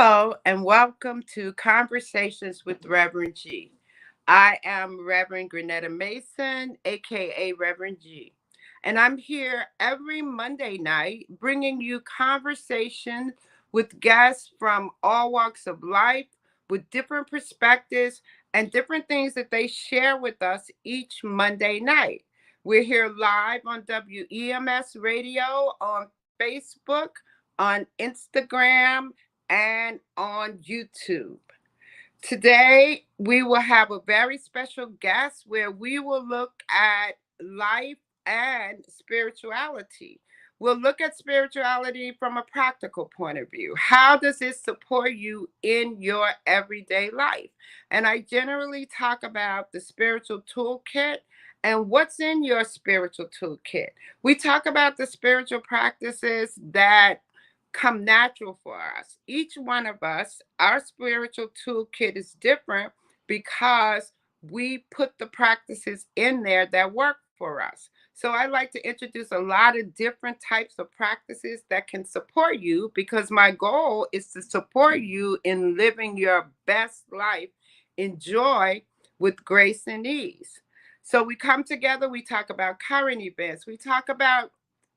Hello, and welcome to Conversations with Reverend G. I am Reverend Grenetta Mason, aka Reverend G, and I'm here every Monday night bringing you conversation with guests from all walks of life with different perspectives and different things that they share with us each Monday night. We're here live on WEMS Radio, on Facebook, on Instagram, and on YouTube. Today, we will have a very special guest where we will look at life and spirituality. We'll look at spirituality from a practical point of view. How does it support you in your everyday life? And I generally talk about the spiritual toolkit and what's in your spiritual toolkit. We talk about the spiritual practices that come natural for us. Each one of us, our spiritual toolkit is different because we put the practices in there that work for us. So I like to introduce a lot of different types of practices that can support you because my goal is to support you in living your best life in joy with grace and ease. So we come together, we talk about current events, we talk about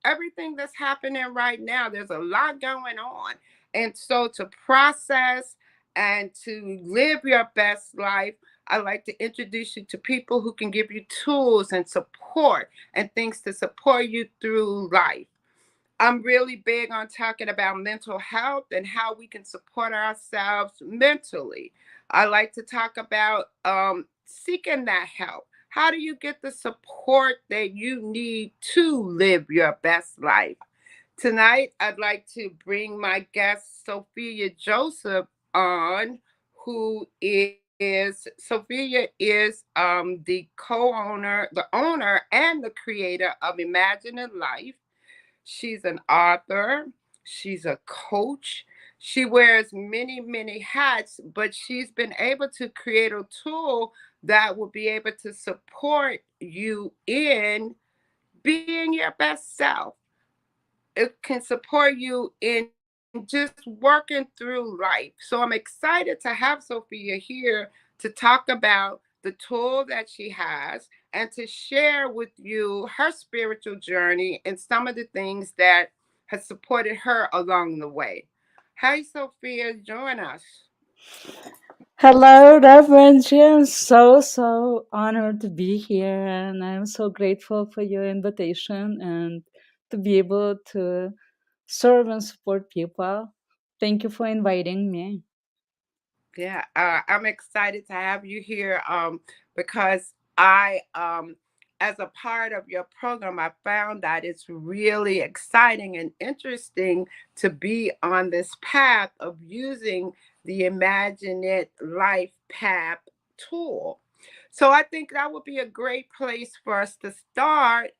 everything that's happening right now. There's a lot going on. And so to process and to live your best life, I like to introduce you to people who can give you tools and support and things to support you through life. I'm really big on talking about mental health and how we can support ourselves mentally. I like to talk about seeking that help. How do you get the support that you need to live your best life? Tonight, I'd like to bring my guest, Sophia Joseph, on, who is the co-owner, the owner, and the creator of Imagine a Life. She's an author, she's a coach. She wears many, many hats, but she's been able to create a tool that will be able to support you in being your best self. It can support you in just working through life. So I'm excited to have Sophia here to talk about the tool that she has and to share with you her spiritual journey and some of the things that has supported her along the way. Hi, Sophia, join us. Hello, Reverend G. I'm so honored to be here, and I'm so grateful for your invitation and to be able to serve and support people. Thank you for inviting me. Yeah, I'm excited to have you here because I as a part of your program, I found that it's really exciting and interesting to be on this path of using the Imagine It Life Path tool. So I think that would be a great place for us to start.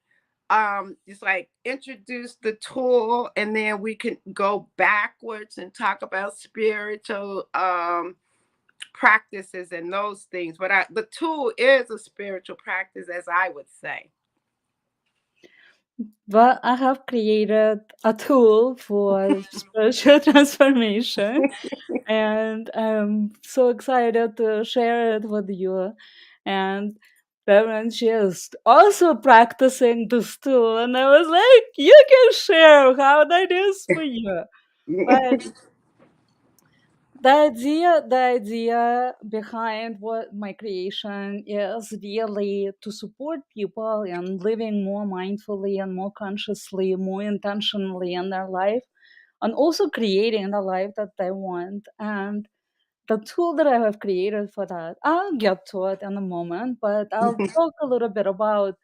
Just like introduce the tool and then we can go backwards and talk about spiritual practices and those things. But the tool is a spiritual practice, as I would say. Well, I have created a tool for spiritual transformation, and I'm so excited to share it with you. And Reverend she is also practicing this tool, and I was like, you can share how that is for you. But the idea behind what my creation is really to support people in living more mindfully and more consciously, more intentionally in their life, and also creating the life that they want. And the tool that I have created for that, I'll get to it in a moment, but I'll talk a little bit about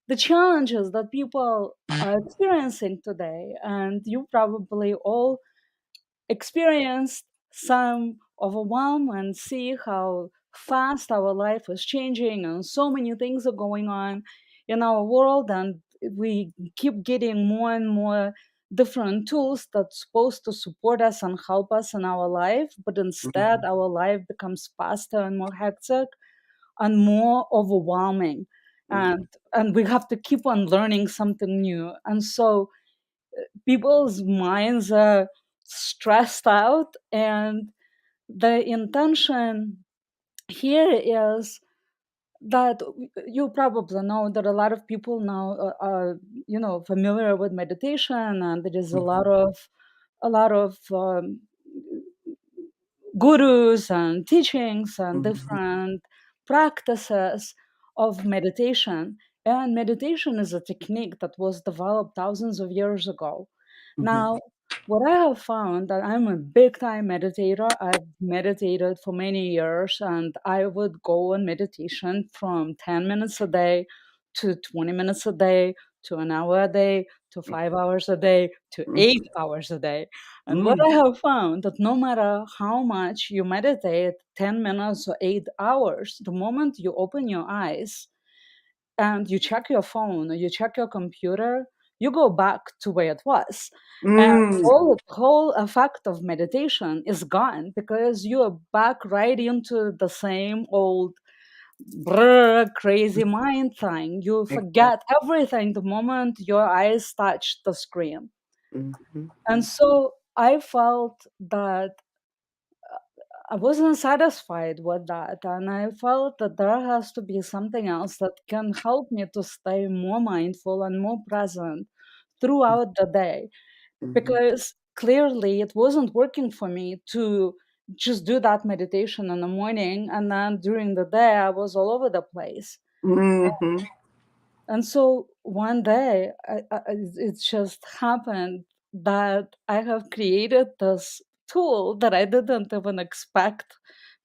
the challenges that people are experiencing today. And you probably all experienced some overwhelm and see how fast our life is changing and so many things are going on in our world, and we keep getting more and more different tools that's supposed to support us and help us in our life, but instead our life becomes faster and more hectic and more overwhelming, and we have to keep on learning something new. And so people's minds are stressed out. And the intention here is that you probably know that a lot of people now are, familiar with meditation, and there is a Mhm. lot of gurus and teachings and Mhm. different practices of meditation. And meditation is a technique that was developed thousands of years ago. Mhm. Now, what I have found that I'm a big time meditator. I've meditated for many years, and I would go on meditation from 10 minutes a day to 20 minutes a day to an hour a day to 5 hours a day to Mhm. 8 hours a day. And what Mhm. I have found that no matter how much you meditate, 10 minutes or 8 hours, the moment you open your eyes and you check your phone or you check your computer, you go back to where it was. And Mm. whole effect of meditation is gone because you are back right into the same old crazy mind thing. You Exactly. forget everything the moment your eyes touch the screen. Mhm. And so I felt that I wasn't satisfied with that. And I felt that there has to be something else that can help me to stay more mindful and more present throughout the day. Mhm. Because clearly it wasn't working for me to just do that meditation in the morning, and then during the day I was all over the place. Mhm. And so one day, it just happened that I have created this tool that I didn't even expect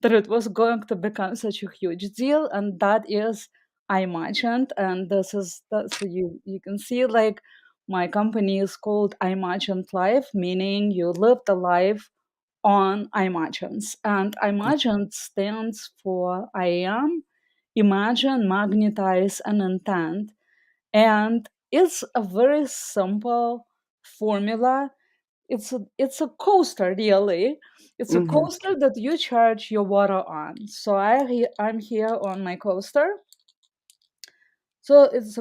that it was going to become such a huge deal, and that is I imagined. And this is that. So you can see, like, my company is called I imagined Life, meaning you live the life on imagens, and imagined stands for I am, imagine, magnetize, and intent. And it's a very simple formula. It's a coaster, really. It's a Mhm. coaster that you charge your water on. So I'm here on my coaster. So it's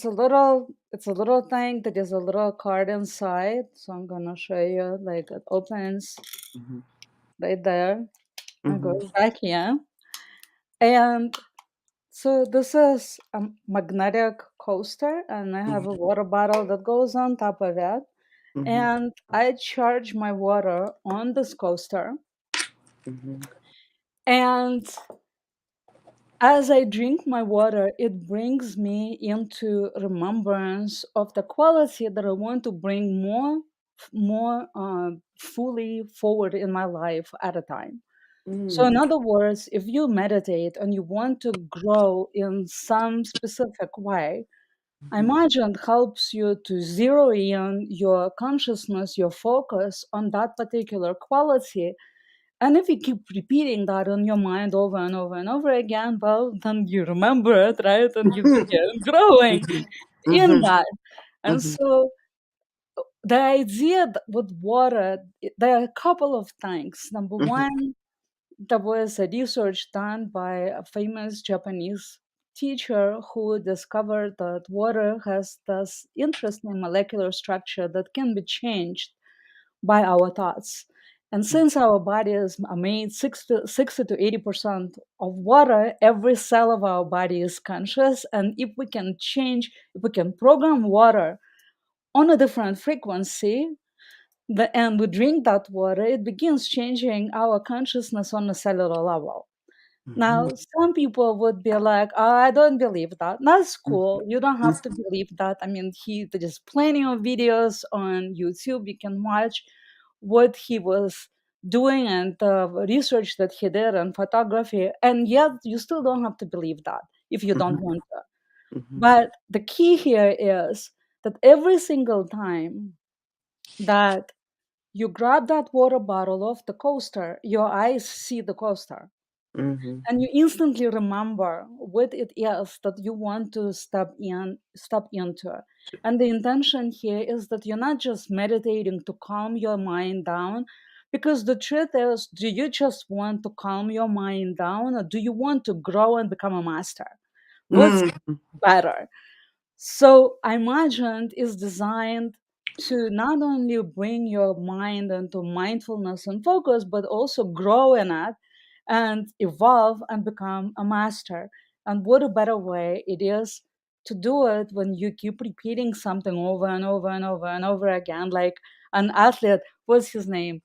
a little thing that is a little card inside. So I'm gonna show you, like, it opens Mhm. right there. I Mhm. go back here. And so this is a magnetic coaster, and I have a Mhm. water bottle that goes on top of it. Mhm. And I charge my water on this coaster. Mhm. And as I drink my water, it brings me into remembrance of the quality that I want to bring more fully forward in my life at a time. So, in Mm. other words, if you meditate and you want to grow in some specific way, I Mhm. imagine it helps you to zero in your consciousness, your focus on that particular quality. And if you keep repeating that in your mind over and over and over again, well, then you remember it, right? And you Mhm. begin growing Mhm. in Mhm. that. And Mhm. so the idea with water, there are a couple of things. Number Mhm. one, there was a research done by a famous Japanese teacher who discovered that water has this interesting molecular structure that can be changed by our thoughts. And since our bodies are made 60 to 80% of water, every cell of our body is conscious. And if we can program water on a different frequency, and we drink that water, it begins changing our consciousness on a cellular level. Mhm. Now, some people would be like, "Oh, I don't believe that." That's Mhm. cool. You don't have to believe that. I mean, there's plenty of videos on YouTube you can watch what he was doing and the research that he did on photography. And yet, you still don't have to believe that if you don't Mhm. want to. Mhm. But the key here is that every single time that you grab that water bottle off the coaster, your eyes see the coaster, Mhm. and you instantly remember what it is that you want to step into. And the intention here is that you're not just meditating to calm your mind down, because the truth is, do you just want to calm your mind down, or do you want to grow and become a master? What's Mhm. better? So I imagined is designed to not only bring your mind into mindfulness and focus, but also grow in it and evolve and become a master. And what a better way it is to do it when you keep repeating something over and over and over and over again. Like an athlete, what's his name?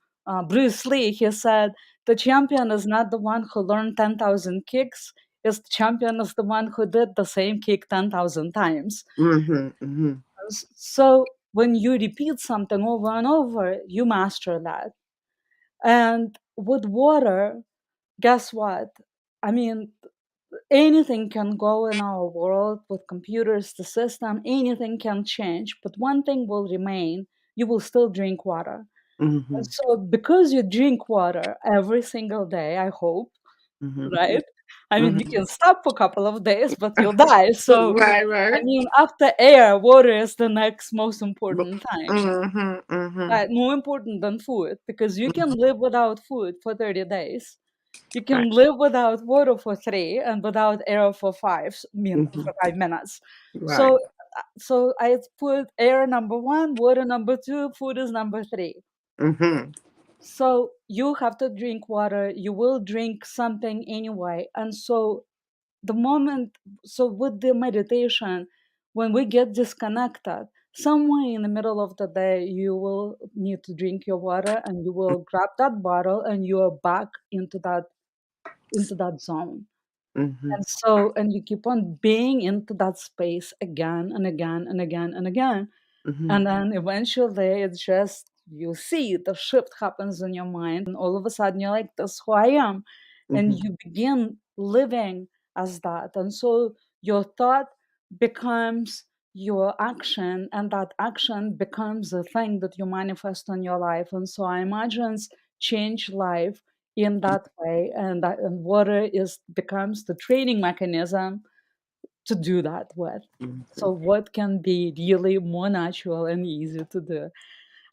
Bruce Lee, he said, the champion is not the one who learned 10,000 kicks, is the champion is the one who did the same kick 10,000 times. Mm-hmm. Mm-hmm. So when you repeat something over and over, you master that. And with water, guess what? I mean, anything can go in our world with computers, the system, anything can change, but one thing will remain, you will still drink water. Mm-hmm. And so, because you drink water every single day, I hope, Mm-hmm. right? I mean, you Mm-hmm. can stop for a couple of days, but you'll die. So, Right, I right. mean, after air, water is the next most important thing. Mm-hmm. Mm-hmm. Right, more important than food because you can live without food for 30 days. You Right. can live without water for 3 and without air for 5, Mm-hmm. for 5 minutes. Right. So, so I put air number 1, water number 2, food is number 3. Mm-hmm. So you have to drink water. You will drink something anyway, and so the moment so with the meditation, when we get disconnected, somewhere in the middle of the day you will need to drink your water and you will grab that bottle and you are back into that zone. Mm-hmm. And so and you keep on being into that space again and again and again and again, Mm-hmm. and then eventually it's just you see the shift happens in your mind, and all of a sudden you're like, "That's who I am." And Mm-hmm. you begin living as that. And so your thought becomes your action, and that action becomes the thing that you manifest in your life. And so I imagine change life in that way, and that and water is becomes the training mechanism to do that with. Mm-hmm. So what can be really more natural and easy to do?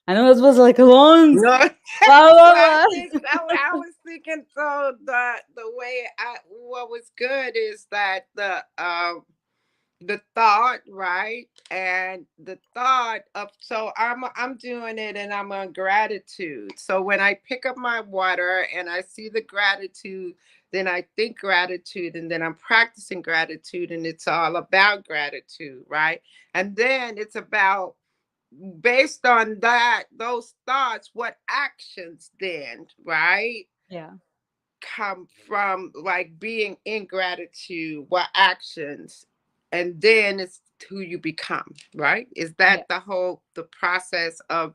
I know it was like a long No, blah well, blah I blah. think I was thinking so the way I what was good is that the thought, right, and the thought of, so I'm doing it and I'm on gratitude. So when I pick up my water and I see the gratitude, then I think gratitude, and then I'm practicing gratitude, and it's all about gratitude, right? And then it's about, based on that, those thoughts, what actions then, right, Yeah, come from like being in gratitude, what actions, and then it's who you become, right? Is yeah. that the process of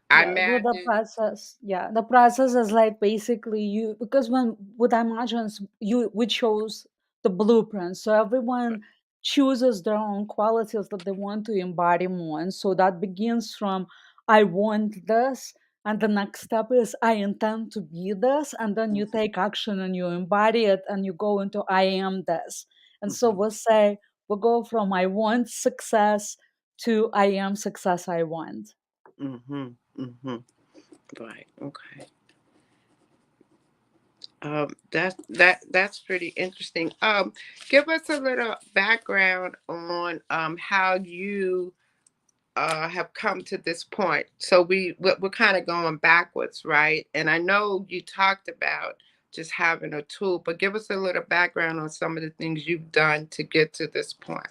I Yeah, well, the imagine. process, yeah, the process is like basically you because when with imagines you we chose the blueprint, so everyone chooses their own qualities that they want to embody more, and so that begins from I want this, and the next step is I intend to be this, and then you take action and you embody it, and you go into I am this, and so Mhm, we'll say we'll go from I want success to I am success I want. mhm, mhm. Right. Okay. That's pretty interesting. Give us a little background on how you have come to this point. So we're kind of going backwards, right? And I know you talked about just having a tool, but give us a little background on some of the things you've done to get to this point.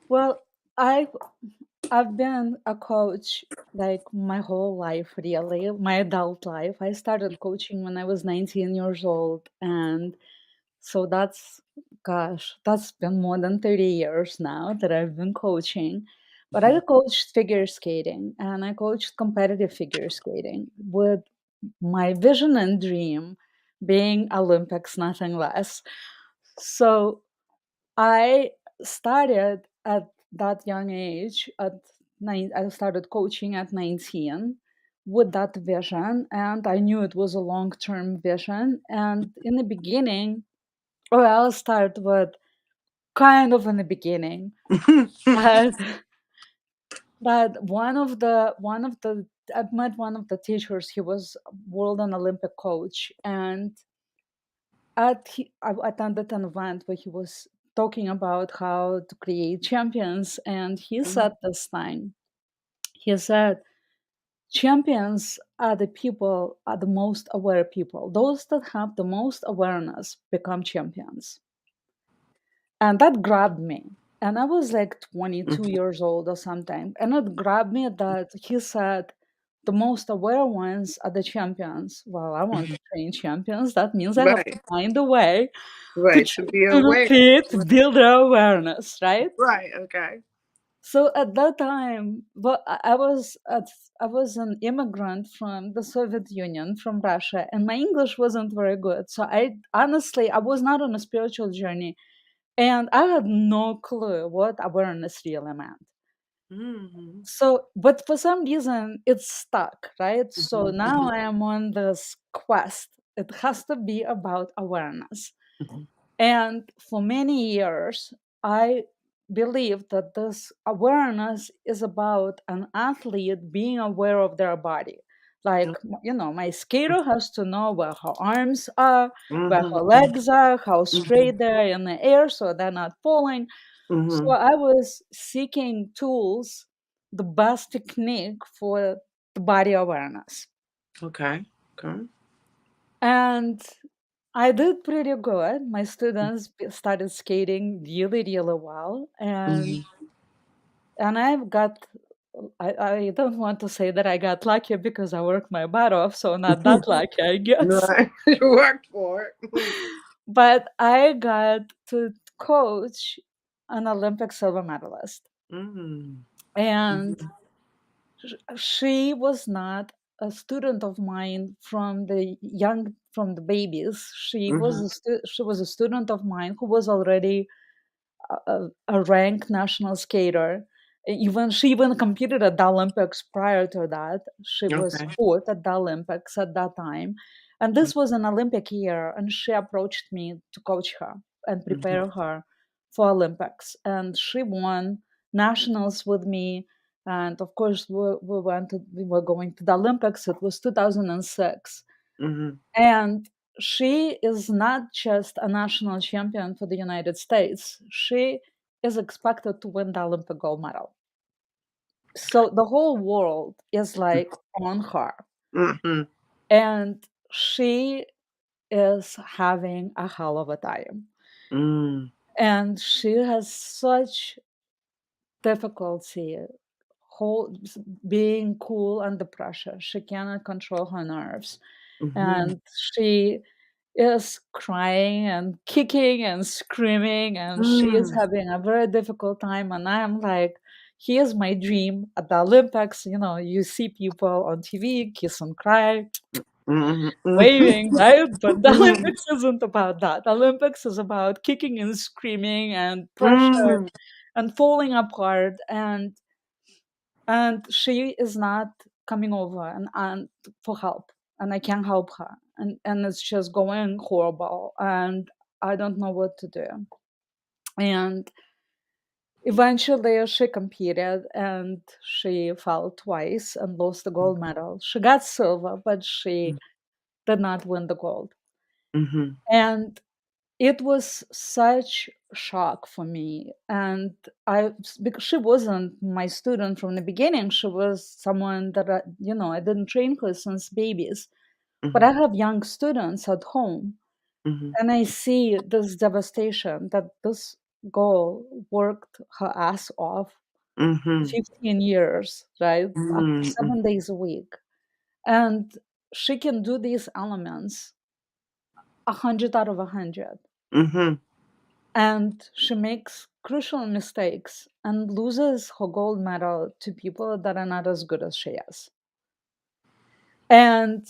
Well, I've been a coach like my whole life, really, my adult life. I started coaching when I was 19 years old, and so that's been more than 30 years now that I've been coaching. But I Mhm, coached figure skating and I coached competitive figure skating with my vision and dream being Olympics, nothing less. So I started at that young age. I started coaching at 19 with that vision, and I knew it was a long term vision. And in the beginning, or I'll start with kind of in the beginning that that one of the I met one of the teachers. He was a world and Olympic coach, and I attended an event where he was talking about how to create champions, and he Mhm. said this thing. He said, champions are the people, are the most aware people. Those that have the most awareness become champions. And that grabbed me. And I was like 22 Mhm. years old or something. And it grabbed me that he said, the most aware ones are the champions. Well, I want Mhm. to train champions. That means I have to Right. find a way to, Right. To be to aware. create, Right. build their awareness, right? Right. Okay. So at that time, well, I was an immigrant from the Soviet Union, from Russia, and my English wasn't very good. So I honestly, I was not on a spiritual journey, and I had no clue what awareness really meant. Mhm. So, but for some reason, it's stuck, right? So Mhm. now Mhm. I am on this quest. It has to be about awareness. Mhm. And for many years, I believed that this awareness is about an athlete being aware of their body. Like, my skater has to know where her arms are, where her Mhm. legs are, how Mhm. straight they're in the air so they're not falling. So Mhm. I was seeking tools, the best technique for the body awareness. Okay. Okay. And I did pretty good. My students started skating really, really well, Mhm. and I've got. I don't want to say that I got lucky because I worked my butt off, so not that lucky, I guess. Right. You worked for it. But I got to coach an Olympic silver medalist, Mhm. and Mhm. she was not a student of mine from the babies. Mhm. She was a student of mine who was already a ranked national skater. Even she even competed at the Olympics prior to that. She was Okay. fourth at the Olympics at that time. And this was an Olympic year, and she approached me to coach her and Mhm. prepare her for Olympics. And she won nationals with me. And of course, we were going to the Olympics. It was 2006. Mhm. And she is not just a national champion for the United States. She is expected to win the Olympic gold medal. So the whole world is like on her. Mhm. And she is having a hell of a time. Mm. And she has such difficulty hold, being cool under pressure. She cannot control her nerves. Mhm. And she is crying and kicking and screaming, and she is Mm. having a very difficult time. And I'm like, here's my dream at the Olympics. You see people on TV kiss and cry, Mhm. waving, right? But the Mhm. Olympics isn't about that. The Olympics is about kicking and screaming and pressure Mm. and falling apart. And she is not coming over and for help, and I can't help her, and it's just going horrible, and I don't know what to do. And eventually she competed, and she fell twice and lost the gold medal. She got silver, but she did not win the gold. Mhm. And it was such shock for me. And because she wasn't my student from the beginning, she was someone that I didn't train her since babies. But Mhm. I have young students at home, Mhm. and I see this devastation that this girl worked her ass off Mhm. 15 years, right? Up to Mhm. 7 days a week. And she can do these elements 100 out of 100. Mhm. And she makes crucial mistakes and loses her gold medal to people that are not as good as she is. And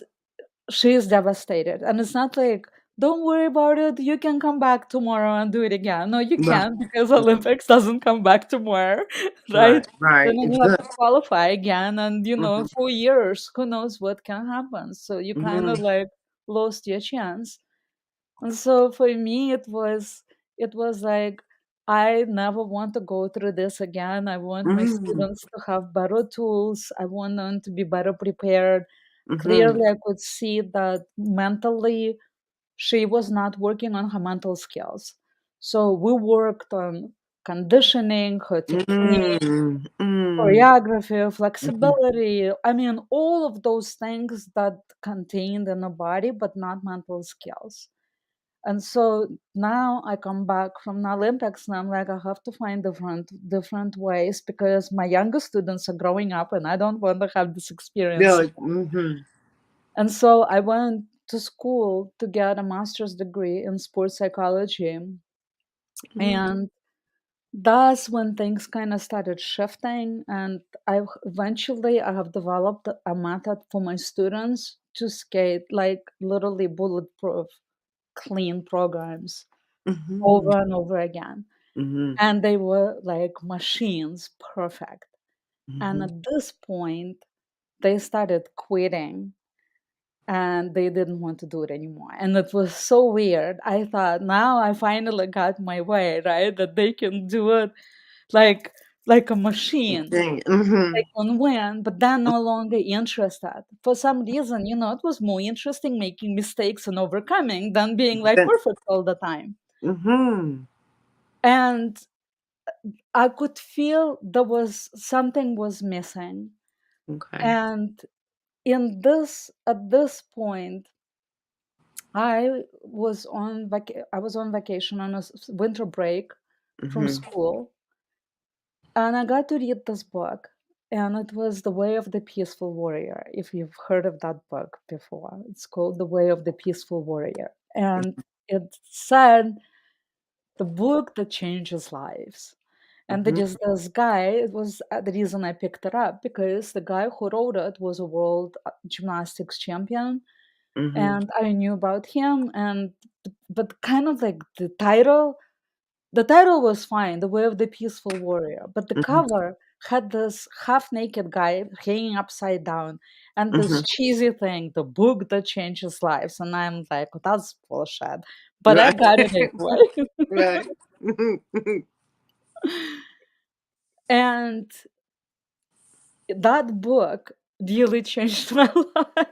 she is devastated. And it's not like, don't worry about it, you can come back tomorrow and do it again. No, you Right. can't, because Olympics doesn't come back tomorrow, right? Right. Right. Then you have to qualify again, and Mhm. for years, who knows what can happen. So you kind of Mhm. like lost your chance. And so for me, it was like, I never want to go through this again. I want my Mhm. students to have better tools. I want them to be better prepared. Mhm. Clearly, I could see that mentally she was not working on her mental skills. So we worked on conditioning, her technique, Mm, mm, choreography, mhm. flexibility. I mean, all of those things that contained in the body, but not mental skills. And so now I come back from the Olympics and I'm like, I have to find different ways because my younger students are growing up and I don't want to have this experience. No, mhm, And so I went to school to get a master's degree in sports psychology. mm, And that's when things kind of started shifting. And eventually I have developed a method for my students to skate like literally bulletproof, clean programs mhm, over and over again. mhm, And they were like machines, perfect. And mhm. at this point, they started quitting and they didn't want to do it anymore. And it was so weird. I thought, now I finally got my way, right? That they can do it like like a machine. Dang, They mhm. can win, but they're no longer interested. For some reason, it was more interesting making mistakes and overcoming than being like Then, perfect all the time. mhm. And I could feel there was something was missing. Okay. And at this point, I was on vacation on a winter break from Mhm, school, and I got to read this book, and it was The Way of the Peaceful Warrior. If you've heard of that book before, it's called The Way of the Peaceful Warrior, and it said the book that changes lives. And mhm, just this guy, it was the reason I picked it up because the guy who wrote it was a world gymnastics champion, mhm, and I knew about him. And but kind of like the title was fine, The Way of the Peaceful Warrior, but the mhm, cover had this half naked guy hanging upside down and this mhm. cheesy thing, the book that changes lives. And I'm like, that's bullshit. But I Right. got it anyway. Right. Mhm, mhm. And that book really changed my life.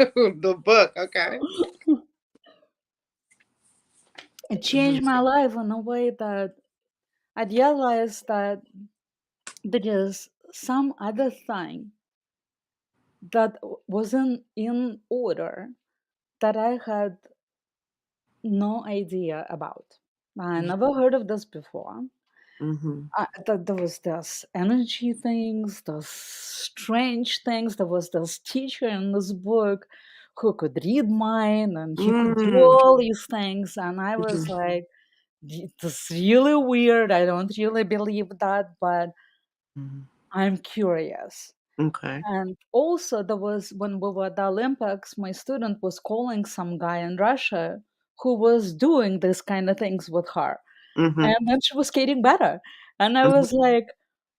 The book, okay. It Mhm, changed my life in a way that I realized that there is some other thing that wasn't in order that I had no idea about. I never heard of this before. mhm, That there was this energy things, those strange things. There was this teacher in this book who could read mind and he could do mm, all these things. And I was mhm, like, this is really weird. I don't really believe that, but mhm. I'm curious. Okay. And also, there was when we were at the Olympics, my student was calling some guy in Russia who was doing this kind of things with her. Mhm, And then she was skating better. And I mhm, was like,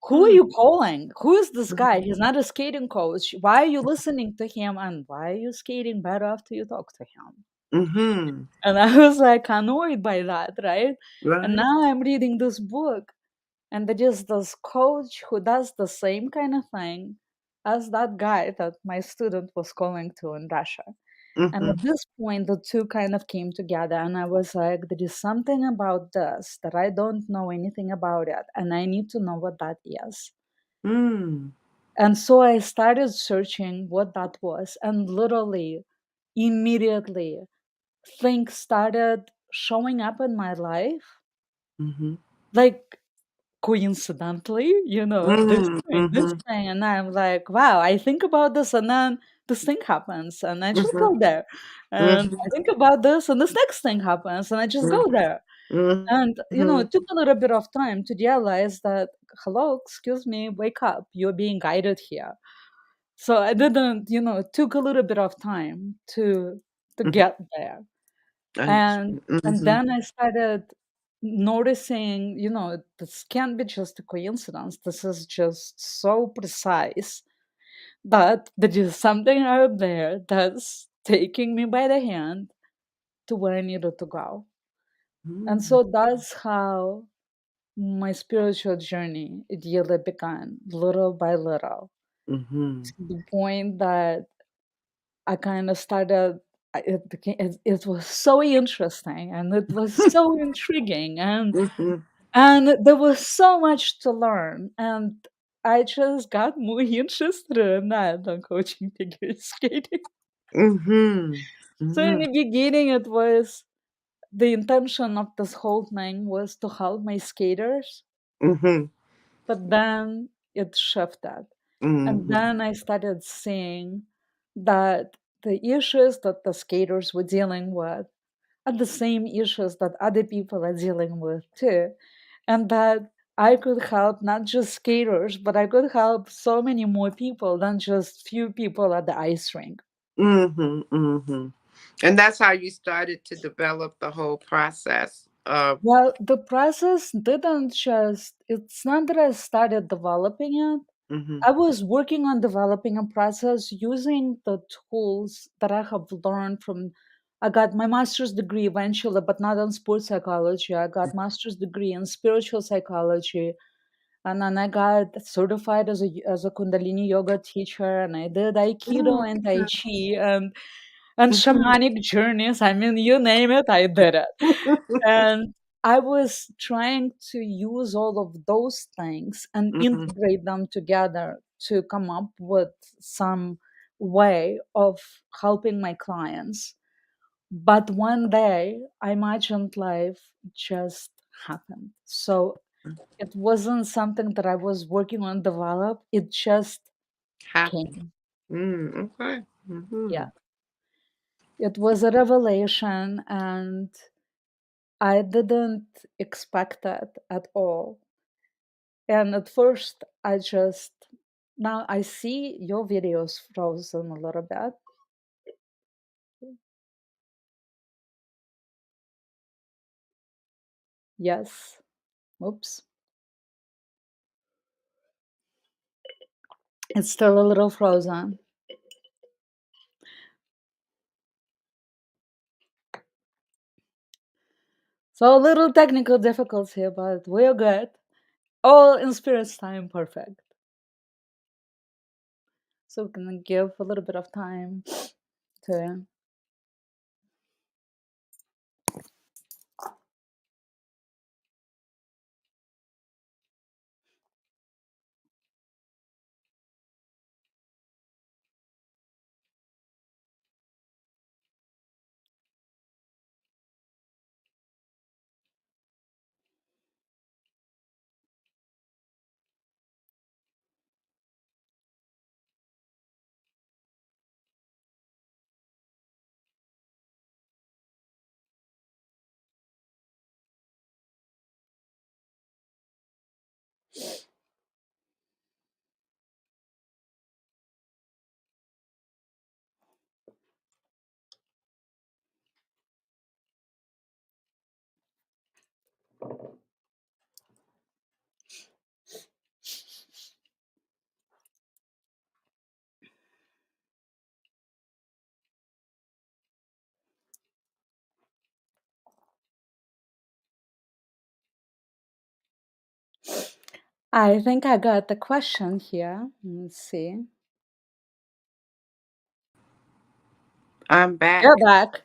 who are mm, you calling? Who is this guy? mhm, He's not a skating coach. Why are you listening to him? And why are you skating better after you talk to him? mhm. And I was like annoyed by that, right? And Right. now I'm reading this book, and there is this coach who does the same kind of thing as that guy that my student was calling to in Russia. And Mhm, at this point, the two kind of came together, and I was like, there is something about this that I don't know anything about it, and I need to know what that is. mm, And so I started searching what that was, and literally, immediately, things started showing up in my life. mhm, Like coincidentally, mm, this mhm, thing, and I'm like, wow, I think about this, and then this thing happens, and I just mhm, go there. And I mhm, think about this, and this next thing happens, and I just go there. mhm, And mhm, it took a little bit of time to realize that, hello, excuse me, wake up, you're being guided here. So I didn't, it took a little bit of time to mhm. get there. I And mhm, then I started noticing, this can't be just a coincidence. This is just so precise that there is something out there that's taking me by the hand to where I needed to go. And mm, so that's how my spiritual journey it really began, little by little, mhm, to the point that I kind of started. it was so interesting and it was so intriguing, Mhm. and there was so much to learn, and I just got more interested in that than coaching figure skating. Mhm. So in Mhm. the beginning, it was the intention of this whole thing was to help my skaters, Mhm. but then it shifted. And Mhm. then I started seeing that the issues that the skaters were dealing with are the same issues that other people are dealing with too. And that I could help not just skaters, but I could help so many more people than just few people at the ice rink. Mhm. Mhm. And that's how you started to develop the whole process of. Well, the process didn't just, it's not that I started developing it. Mhm. I was working on developing a process using the tools that I have learned from. I got my master's degree eventually, but not in sports psychology. I got master's degree in spiritual psychology, and then I got certified as a Kundalini yoga teacher, and I did Aikido Mm, and Tai okay. Chi and Mhm. shamanic journeys. I mean, you name it, I did it. And I was trying to use all of those things and Mhm. integrate them together to come up with some way of helping my clients. But one day, I imagined life just happened. So it wasn't something that I was working on develop. It just Happy. came. Okay. Yeah. Mhm. It was a revelation, and I didn't expect it at all. And at first, I just, now I see your videos frozen a little bit. Yes. Oops. It's still a little frozen. So a little technical difficulty, but we're good. All in spirit's time, perfect. So we're gonna give a little bit of time to. I think I got the question here. Let's see. I'm You're back. back.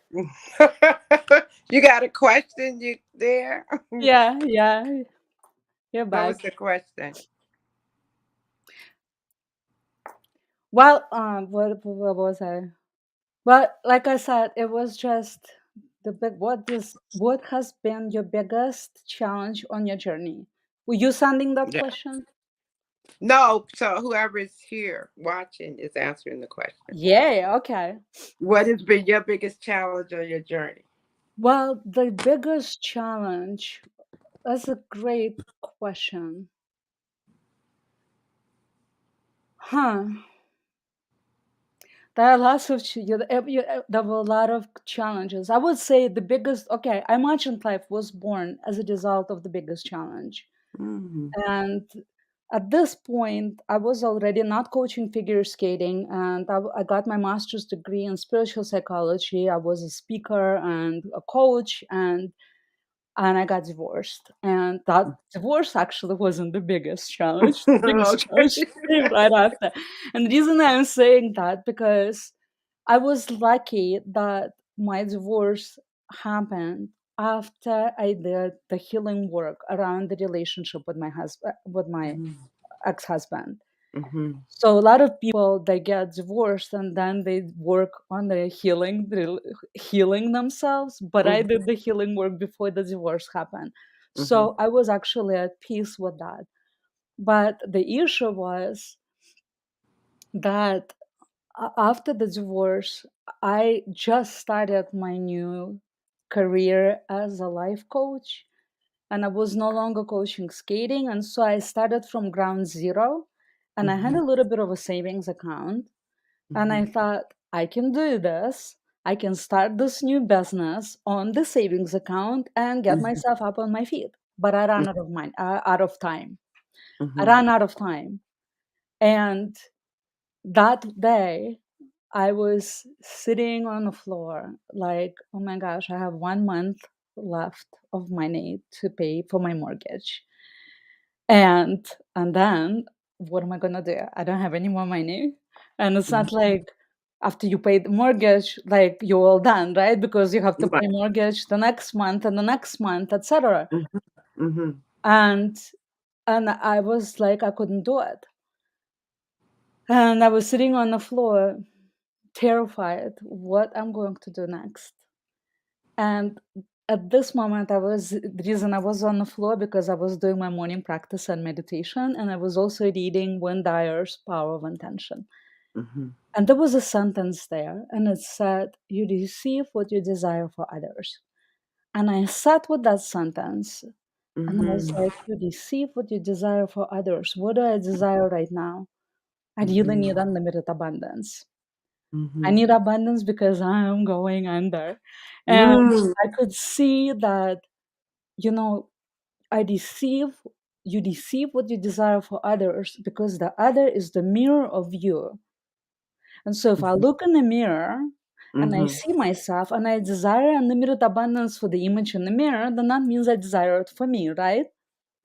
You got a question you there? Yeah, yeah, you're What was back. the question? Well, what was I? Well, like I said, it was just the big. What has been your biggest challenge on your journey? Were you sending that Yeah. question? No, so whoever is here watching is answering the question. Yeah. Okay. What has been your biggest challenge on your journey? Well, the biggest challenge. That's a great question. Huh. There are lots of there were a lot of challenges. I would say the biggest. Okay, I imagined life was born as a result of the biggest challenge. Mhm. And at this point, I was already not coaching figure skating, and I got my master's degree in spiritual psychology. I was a speaker and a coach, and I got divorced. And that divorce actually wasn't the biggest challenge. The biggest Okay. challenge came right after. And the reason I'm saying that because I was lucky that my divorce happened after I did the healing work around the relationship with my husband, with my Mhm. ex-husband. Mhm. So a lot of people, they get divorced and then they work on their healing themselves. But I Mhm. did the healing work before the divorce happened, Mhm. so I was actually at peace with that. But the issue was that after the divorce, I just started my new career as a life coach, and I was no longer coaching skating. And so I started from ground zero, and I had Mhm. a little bit of a savings account. And I Mhm. thought, I can do this. I can start this new business on the savings account and get Mhm. myself up on my feet. But I ran out of out of time. I Mhm. ran out of time. And that day, I was sitting on the floor, like, oh my gosh, I have 1 month left of money to pay for my mortgage. And and then what am I gonna do? I don't have any more money. And it's Mhm. not like after you pay the mortgage, like you're all done, right? Because you have to Right. pay mortgage the next month and the next month, etc. Mhm. Mhm. And and I was like, I couldn't do it. And I was sitting on the floor, terrified what I'm going to do next. And at this moment, the reason I was on the floor because I was doing my morning practice and meditation, and I was also reading Wayne Dyer's Power of Intention. Mhm. And there was a sentence there, and it said, "You receive what you desire for others." And I sat with that sentence, and I was Mhm. like, "You receive what you desire for others. What do I desire right now? I really Mhm. need unlimited abundance. I Mhm. need abundance because I am going under." And Mm. I could see that, you know, I receive, you receive what you desire for others because the other is the mirror of you. And so if I Mhm. look in the mirror and I Mhm. see myself and I desire unlimited abundance for the image in the mirror, then that means I desire it for me, right?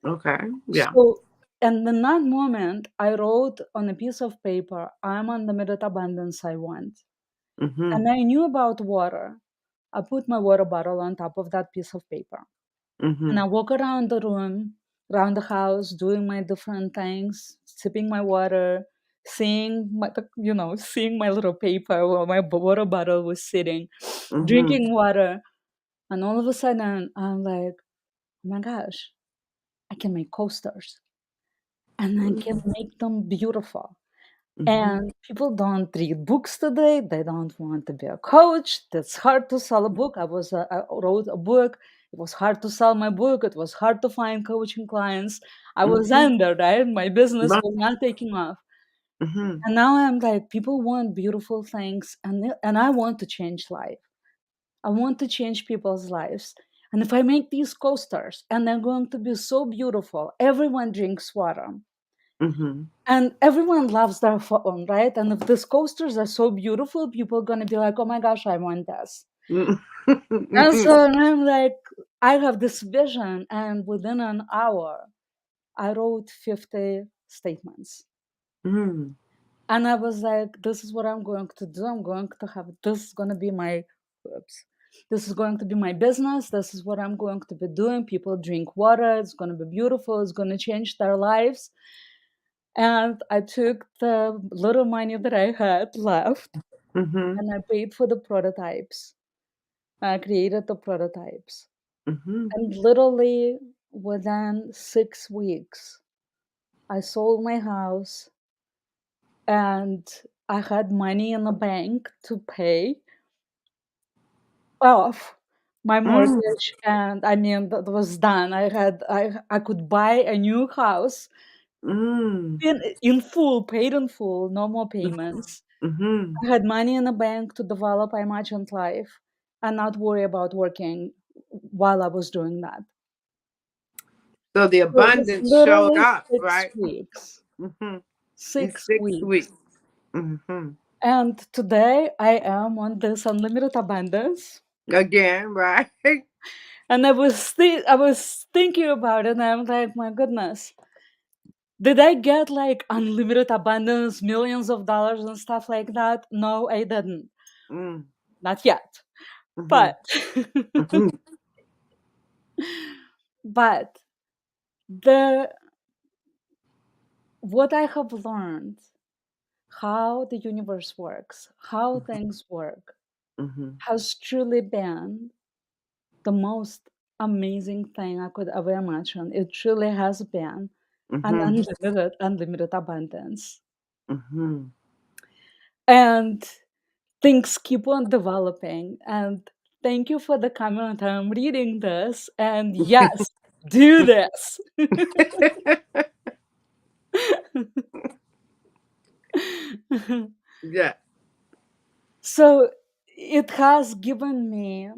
Okay. Yeah. So, and in that moment, I wrote on a piece of paper, I'm unlimited abundance I want. And Mhm. I knew about water. I put my water bottle on top of that piece of paper. And I Mhm. walk around the room, around the house, doing my different things, sipping my water, seeing my little paper where my water bottle was sitting, Mhm. drinking water. And all of a sudden, I'm like, oh my gosh, I can make coasters and I can make them beautiful. Mhm. And people don't read books today. They don't want to be a coach. It's hard to sell a book. I wrote a book. It was hard to sell my book. It was hard to find coaching clients. I was Mhm. under, right? My business Right. was not taking off. Mhm. And now I'm like, people want beautiful things, and I want to change life. I want to change people's lives. And if I make these coasters and they're going to be so beautiful, everyone drinks water. Mhm. And everyone loves their phone, right? And if these coasters are so beautiful, people are gonna be like, "Oh my gosh, I want this." Mhm. And Mhm. so I'm like, I have this vision, and within an hour, I wrote 50 statements. Mhm. And I was like, "This is what I'm going to do. I'm going to have this is gonna be my oops. This is going to be my business. This is what I'm going to be doing. People drink water. It's gonna be beautiful. It's gonna change their lives." And I took the little money that I had left Mhm. and I paid for the prototypes. I created the prototypes. Mhm. And literally within 6 weeks, I sold my house and I had money in the bank to pay off my Mm. mortgage. And I mean, that was done. I could buy a new house Mm. in full, paid in full, no more payments. Mhm. I had money in the bank to develop I imagined life and not worry about working while I was doing that. So the So it was abundance showed literally up, 6 right? weeks. Mhm. In 6 6 weeks. weeks. Mhm. And today I am on this unlimited abundance. Again, right? And I was thinking about it and I'm like, my goodness, did I get like unlimited abundance, millions of dollars and stuff like that? No, I didn't. Mm. Not yet. Mhm. But Mhm. but the what I have learned, how the universe works, how things work, Mhm. has truly been the most amazing thing I could ever imagine. It truly has been an Mhm. unlimited abundance. Mhm. And things keep on developing. And thank you for the comment. I'm reading this. And yes, do this. Yeah. So it has given me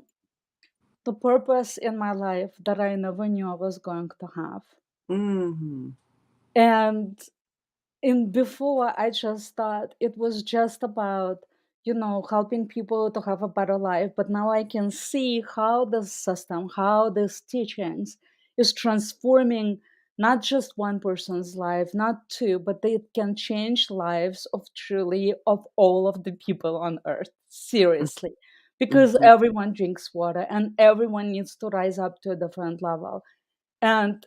the purpose in my life that I never knew I was going to have. Mhm. And in before, I just thought it was just about, helping people to have a better life. But now I can see how the system, how these teachings is transforming not just one person's life, not two, but they can change lives of truly of all of the people on earth. Seriously. Because Mhm. everyone drinks water and everyone needs to rise up to a different level. And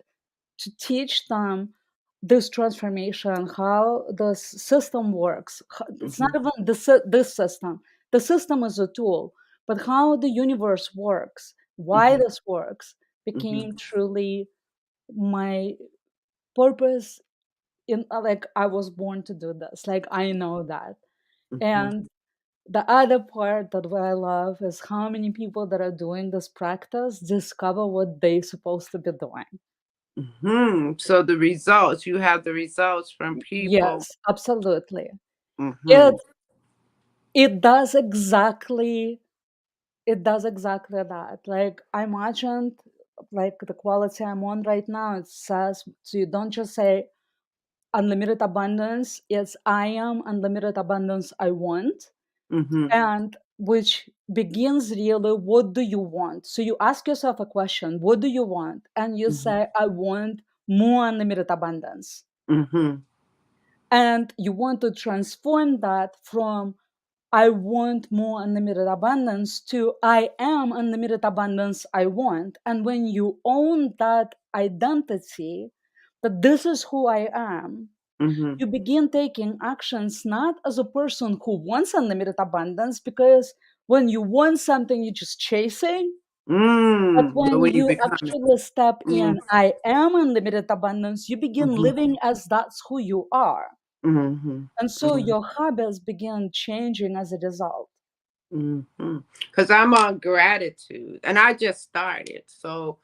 to teach them this transformation, how the system works. It's not Mhm. even this system. The system is a tool, but how the universe works, why Mhm. this works, Mhm. became truly my purpose. In like I was born to do this. Like I know that, Mhm. and the other part that what I love is how many people that are doing this practice discover what they're supposed to be doing. Mhm. So the results, you have the results from people. Yes, absolutely. It Mhm. it does exactly that. Like I imagined, like the quality I'm on right now, it says so you don't just say unlimited abundance, it's I am unlimited abundance I want. Mhm. And which begins really, what do you want? So you ask yourself a question, what do you want? And you Mhm. say, I want more unlimited abundance. Mhm. And you want to transform that from I want more unlimited abundance to I am unlimited abundance I want. And when you own that identity, that this is who I am, Mhm. you begin taking actions not as a person who wants unlimited abundance, because when you want something, you're just chasing. But But when when you you become it. actually step Mm. in, I am unlimited abundance, you begin Mhm. living as that's who you are. Mhm. And so Mhm. your habits begin changing as a result. Mhm. Because I'm on gratitude, and I just started. So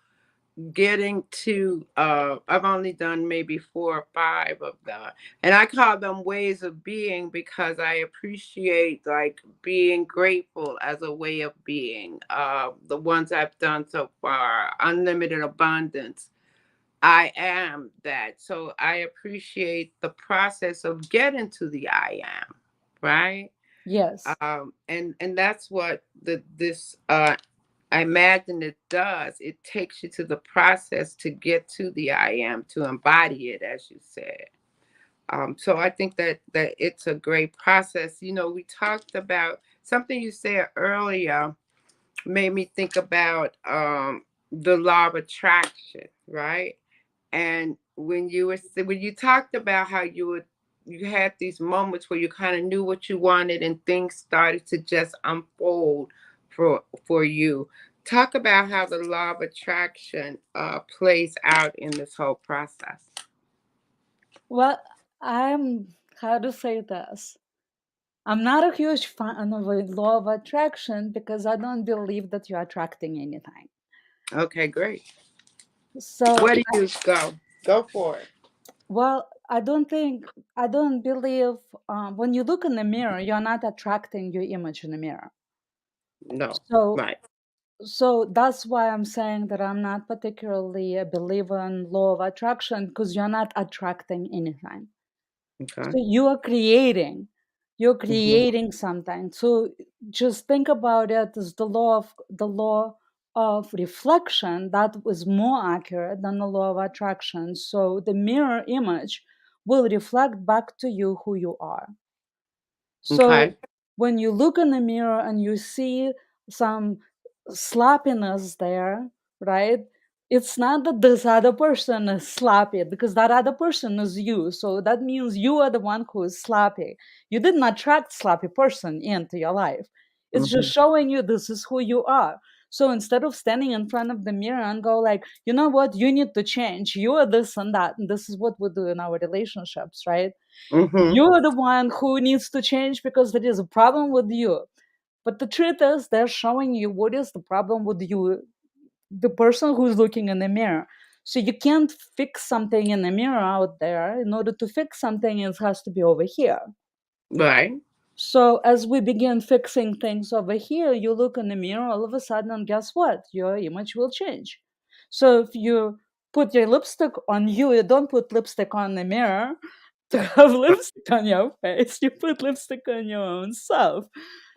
getting to I've only done maybe 4 or 5 of them, and I call them ways of being because I appreciate like being grateful as a way of being. The ones I've done so far, unlimited abundance, I am that. So I appreciate the process of getting to the I am, right? Yes, And that's what this I imagine it does. It takes you to the process to get to the I am, to embody it, as you said. So I think that it's a great process. You know, we talked about something you said earlier, made me think about the law of attraction, right? And when you talked about how you had these moments where you kind of knew what you wanted and things started to just unfold for you. Talk about how the law of attraction plays out in this whole process. well, I'm, how to say this? I'm not a huge fan of a law of attraction because I don't believe that you're attracting anything. Okay, great. So, Where do you go? Go for it. well, I don't believe when you look in the mirror, you're not attracting your image in the mirror. No, So, right. that's why I'm saying that I'm not particularly a believer in law of attraction, because you're not attracting anything. Okay. So you're Hmm. creating something. So just think about it as the law of reflection that was more accurate than the law of attraction. So the mirror image will reflect back to you who you are. So Okay. when you look in the mirror and you see some sloppiness there, right? It's not that this other person is sloppy, because that other person is you. So that means you are the one who is sloppy. You didn't attract sloppy person into your life. It's just Mhm. showing you this is who you are. So instead of standing in front of the mirror and go like, you know what, you need to change. You are this and that. And this is what we do in our relationships, right? Mhm. You're the one who needs to change because there is a problem with you. But the truth is, they're showing you what is the problem with you, the person who's looking in the mirror. So you can't fix something in the mirror out there. In order to fix something, it has to be over here. Right. So as we begin fixing things over here, you look in the mirror, all of a sudden, and guess what? Your image will change. So if you put your lipstick on you, you don't put lipstick on the mirror to have lipstick on your face. You put lipstick on your own self.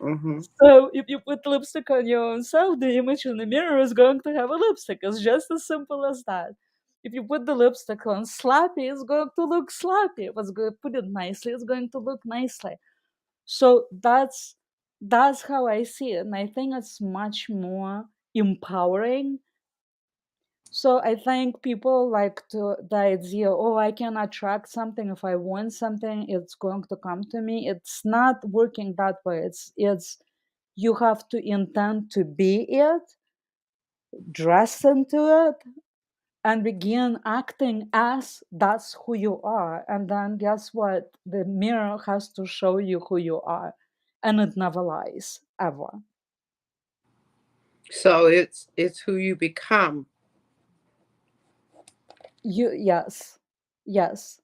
Mhm. So if you put lipstick on your own self, the image in the mirror is going to have a lipstick. It's just as simple as that. If you put the lipstick on slappy, it's going to look slappy. If it's going to put it nicely, it's going to look nicely. So that's how I see it. And I think it's much more empowering. So I think people like to the idea, oh, I can attract something. If I want something, it's going to come to me. It's not working that way. It's you have to intend to be it, dress into it, and begin acting as that's who you are. And then guess what? The mirror has to show you who you are. And it never lies, ever. So it's who you become. Yes. Yes.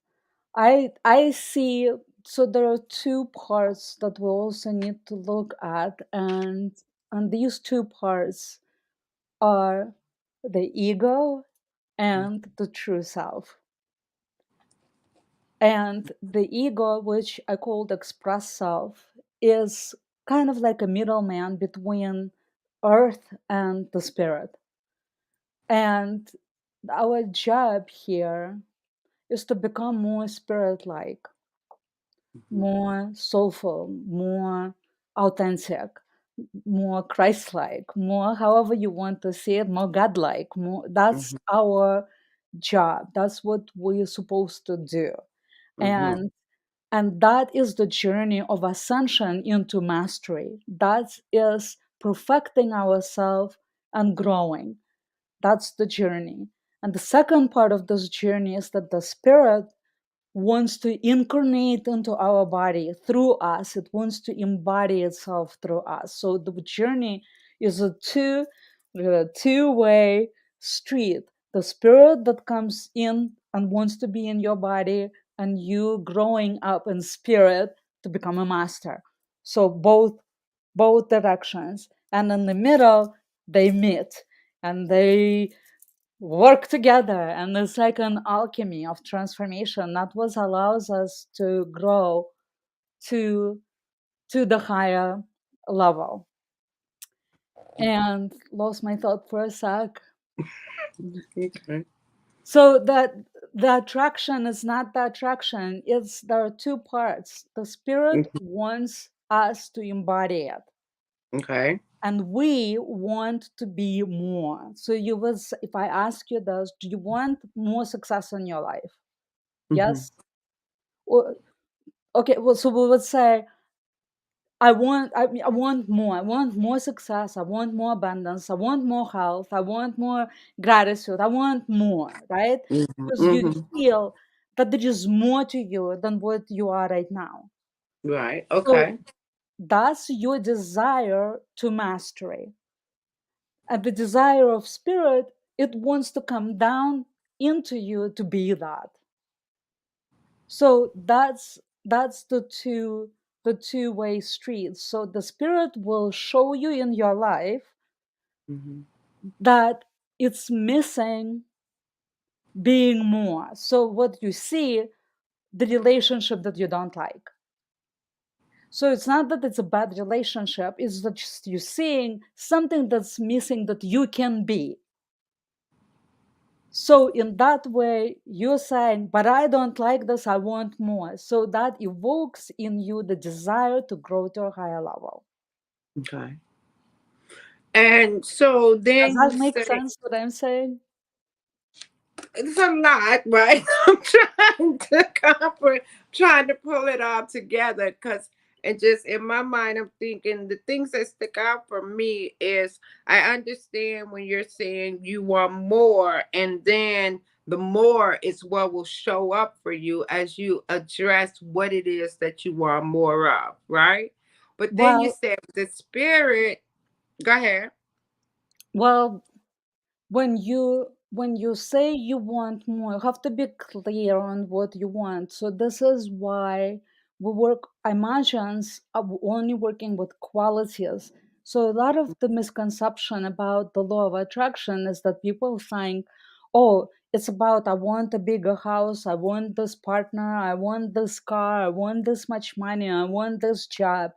I see. So there are two parts that we also need to look at, and these two parts are the ego and the true self. And the ego, which I called express self, is kind of like a middleman between earth and the spirit. And our job here is to become more spirit like, Mhm. more soulful, more authentic, more Christ like, more however you want to see it, more God like. More, that's Mhm. our job. That's what we're supposed to do. Mhm. And and that is the journey of ascension into mastery. That is perfecting ourselves and growing. That's the journey. And the second part of this journey is that the spirit wants to incarnate into our body through us. It wants to embody itself through us. So the journey is a two-way street. The spirit that comes in and wants to be in your body, and you growing up in spirit to become a master. So both directions. And in the middle, they meet and they work together, and it's like an alchemy of transformation that was allows us to grow to the higher level. And lost my thought for a sec. Okay. So that the attraction is not the attraction, it's there are two parts. The spirit Mhm. wants us to embody it, Okay. and we want to be more. So you was if I ask you this, do you want more success in your life? Mhm. Yes. Or okay, well, so we would say, I want more. I want more success. I want more abundance. I want more health. I want more gratitude. I want more, right? Mhm. Because you Mhm. feel that there is more to you than what you are right now. Right. So Okay. that's your desire to mastery. And the desire of spirit, it wants to come down into you to be that. So that's the two-way street. So the spirit will show you in your life Mhm. that it's missing being more. So what you see, the relationship that you don't like. So it's not that it's a bad relationship, it's that just you seeing something that's missing that you can be. So in that way, you're saying, but I don't like this, I want more. So that evokes in you the desire to grow to a higher level. Okay. And so Does then that you make say, sense what I'm saying? it's a lot, right? I'm trying to pull it all together because, and just in my mind, I'm thinking the things that stick out for me is I understand when you're saying you want more, and then the more is what will show up for you as you address what it is that you want more of, right? But then you Well, said the spirit, go ahead. well, when you say you want more, you have to be clear on what you want. So this is why we work emotions are only working with qualities. So a lot of the misconception about the law of attraction is that people think, oh, it's about I want a bigger house, I want this partner, I want this car, I want this much money, I want this job.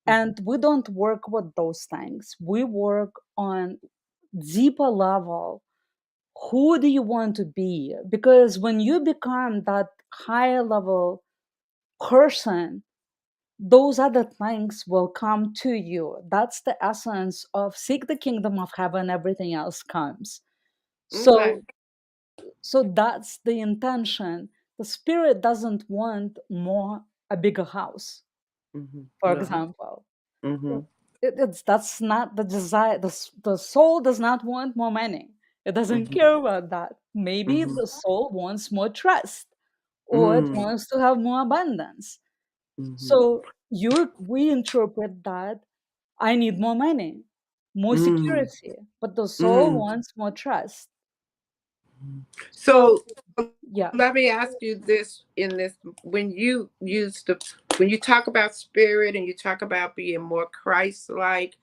Mhm. And we don't work with those things. We work on deeper level. Who do you want to be? Because when you become that higher level person, those other things will come to you. That's the essence of seek the kingdom of heaven, everything else comes. Okay. So that's the intention. The spirit doesn't want more a bigger house, for No. example. Mm-hmm. It's that's not the desire. The soul does not want more money. It doesn't Mm-hmm. care about that. Maybe Mm-hmm. the soul wants more trust, or it Mm-hmm. wants to have more abundance. Mm-hmm. So we interpret that I need more money, more Mm-hmm. security, but the soul Mm-hmm. wants more trust. So So let yeah. me ask you this in this when you use the when you talk about spirit and you talk about being more Christ like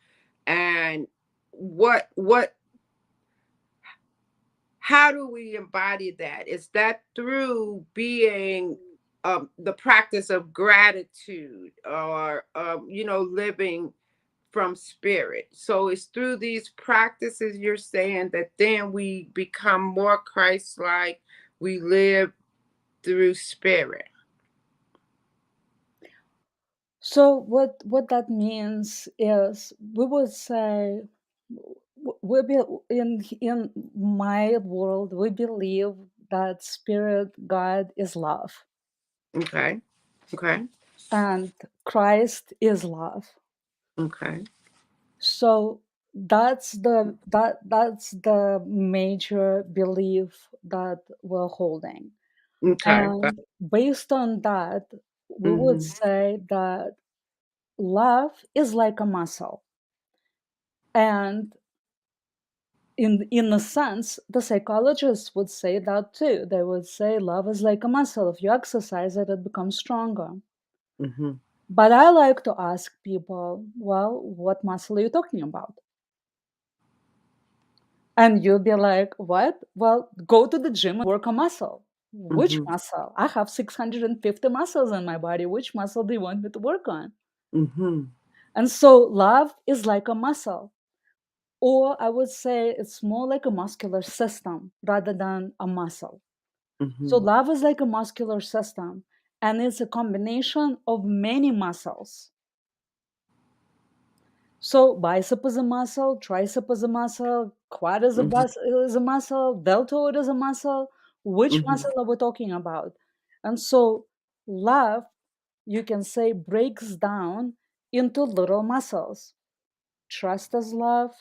and what how do we embody that? Is that through being the practice of gratitude or living from spirit? So it's through these practices you're saying that then we become more Christ like, we live through spirit. So what that means is we would say we be in my world we believe that spirit God is love Okay. Okay. and Christ is love. Okay. So that's the major belief that we're holding. Okay. And based on that, we would Mm-hmm. say that love is like a muscle. And in a sense, the psychologists would say that too. They would say love is like a muscle. If you exercise it, it becomes stronger. Mm-hmm. But I like to ask people, well, what muscle are you talking about? And you'll be like, what? Well, go to the gym and work a muscle. Which Mm-hmm. muscle? I have 650 muscles in my body. Which muscle do you want me to work on? Mm-hmm. And so love is like a muscle. Or I would say it's more like a muscular system rather than a muscle. So Mm-hmm. love is like a muscular system, and it's a combination of many muscles. So bicep is a muscle, tricep is a muscle, quad is a muscle, deltoid is a muscle. Which Mm-hmm. muscle are we talking about? And so love, you can say, breaks down into little muscles. Trust is love,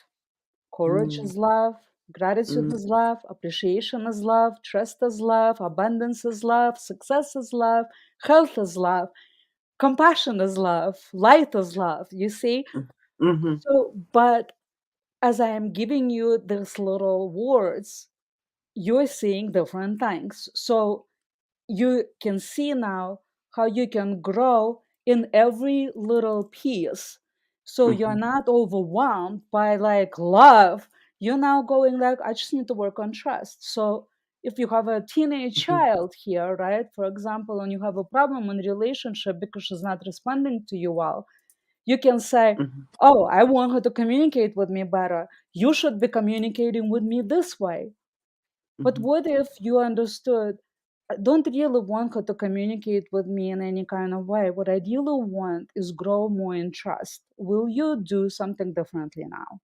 courage Mm-hmm. is love, gratitude is love, appreciation is love, trust is love, abundance is love, success is love, health is love, compassion is love, light is love. You see? Mm-hmm. So, but as I am giving you these little words, you're seeing different things. So you can see now how you can grow in every little piece. So you're Mm-hmm. not overwhelmed by like love. You're now going like, I just need to work on trust. So if you have a teenage Mm-hmm. child here, right, for example, and you have a problem in relationship because she's not responding to you well, you can say, Mm-hmm. oh, I want her to communicate with me better. You should be communicating with me this way. But Mm-hmm. what if you understood, I don't really want her to communicate with me in any kind of way. What I really want is grow more in trust. Will you do something differently now?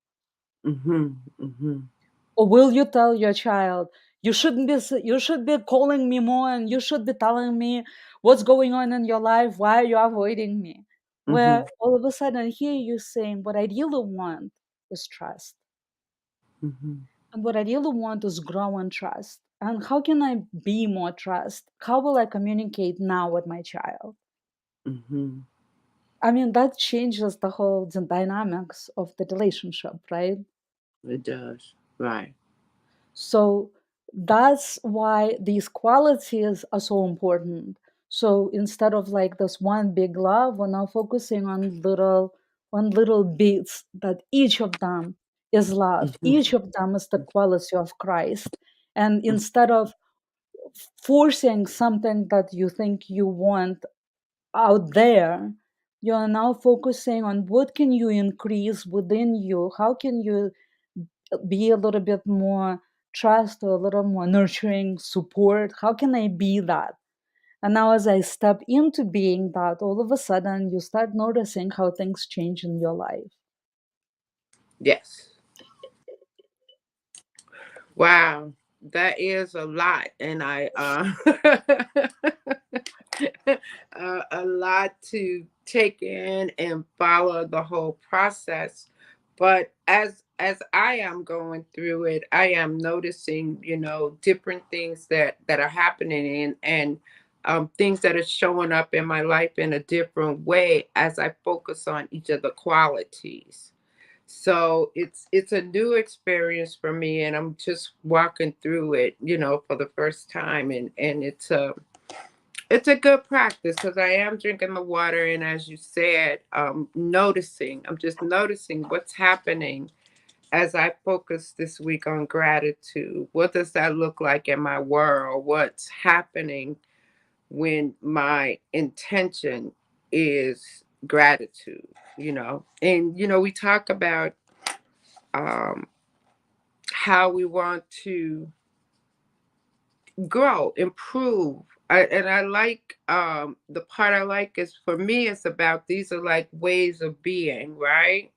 Mhm. Mhm. Or will you tell your child, you should be calling me more and you should be telling me what's going on in your life, why are you avoiding me? Mhm. Where all of a sudden here you're saying what I really want is trust. Mhm. And what I really want is grow and trust. And how can I be more trust? How will I communicate now with my child? Mhm. I mean, that changes the whole dynamics of the relationship, right? It does. Right. So that's why these qualities are so important. So instead of like this one big love, we're now focusing on little bits that each of them is love. Mhm. Each of them is the quality of Christ. And Mhm. instead of forcing something that you think you want out there, you are now focusing on what can you increase within you, how can you be a little bit more trust or a little more nurturing support, how can I be that? And now as I step into being that, all of a sudden you start noticing how things change in your life. Yes. Wow. That is a lot, and a lot to take in and follow the whole process. But as I am going through it, I am noticing, different things that are happening, and things that are showing up in my life in a different way as I focus on each of the qualities. So it's a new experience for me, and I'm just walking through it, for the first time, and it's a good practice because I am drinking the water, and as you said, noticing. I'm just noticing what's happening as I focus this week on gratitude. What does that look like in my world? What's happening when my intention is gratitude? And we talk about um, how we want to grow, improve. And I like the part I like is for me, it's about these are like ways of being, right?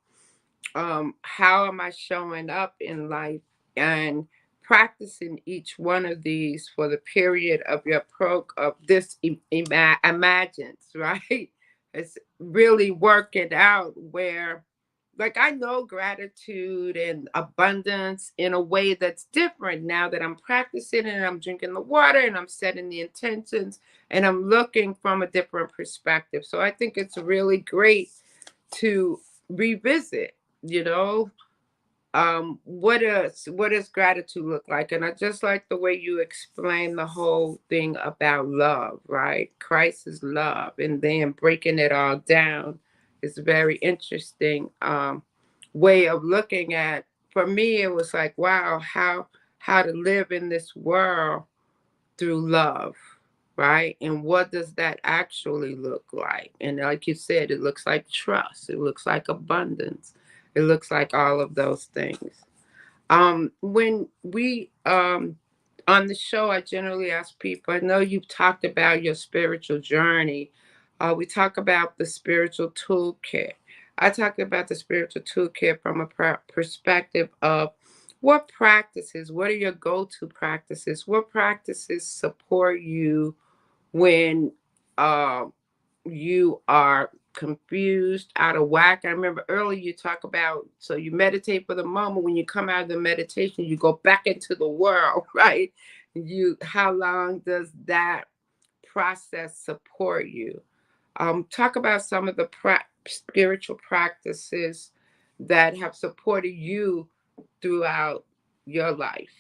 How am I showing up in life and practicing each one of these for the period of your of this imagines, right? It's really working out where like I know gratitude and abundance in a way that's different now that I'm practicing and I'm drinking the water and I'm setting the intentions and I'm looking from a different perspective. So I think it's really great to revisit, you know, what does gratitude look like? And I just like the way you explain the whole thing about love, right? Christ is love, and then breaking it all down is a very interesting way of looking at. For me, it was like, wow, how to live in this world through love, right? And what does that actually look like? And like you said, it looks like trust, it looks like abundance, it looks like all of those things. When we on the show, I generally ask people, I know you've talked about your spiritual journey. We talk about the spiritual toolkit. I talk about the spiritual toolkit from a perspective of what are your go-to practices? What practices support you when um you are confused, out of whack. I remember earlier you talk about so you meditate for the moment. When you come out of the meditation, you go back into the world, right? You how long does that process support you? Talk about some of the spiritual practices that have supported you throughout your life.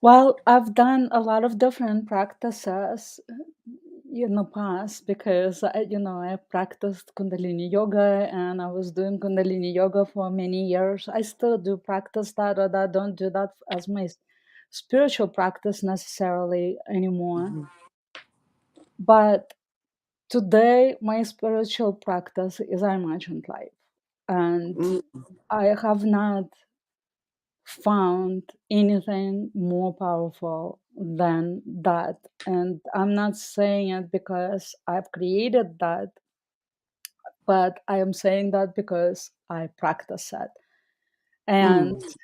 Well, I've done a lot of different practices in the past because I practiced Kundalini yoga and I was doing Kundalini yoga for many years. I still do practice that, or that don't do that as my spiritual practice necessarily anymore. Mhm. But today, my spiritual practice is I imagined life, and Mm, I have not found anything more powerful than that. And I'm not saying it because I've created that. but I am saying that because I practice it. And Mm.